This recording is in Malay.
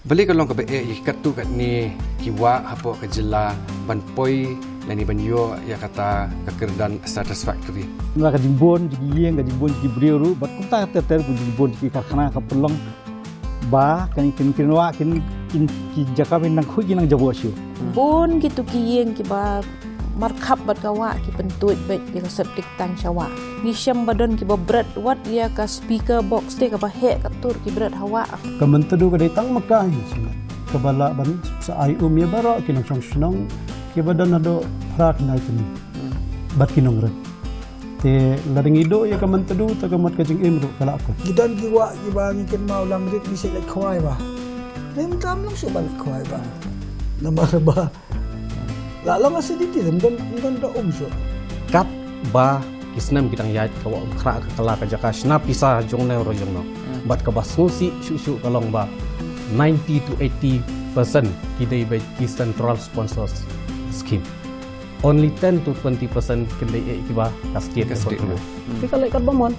Balik kalau ke ikat tu kat ni kiwa apa ke Jylla banpoi lani banyo ya kata kekerdan satisfactory. Maka jimbon jigi yang jimbon jigi beriru bat kumta teter jimbon jigi karkhana ka pelong ba kan kinwa kin jakamin nang Khooid nang jabo syu. Bon gitu kiyeng ki ba markap bat kawa ki pentuit bet ki septic tank syawa. Ngisham badon ki ba berat wat ya ka speaker box te ka ba he ka tur ki berat hawa. Ka Myntdu ka datang Makkah kabala ban sa ayum ya bara kinong Shillong ki badan ado prat na ito bat kinong red te lading ido ya ka Myntdu ta ka mat ka jing imro kala ko gidan giwa giba ngikin mau lang rit bisa like khwai ba nem tam lang su ban khwai ba namara ba la lang acidity dan da so kat ba kisnam kitang yat kawa khra ka kala ka jaka snap pisa jongnel ro jongno bat ka basngusi shu kalong ba 90 to 80% kidai by central sponsors scheme. Only 10 to 20% kidai kiba ka state. Tapi kalau ikat bomon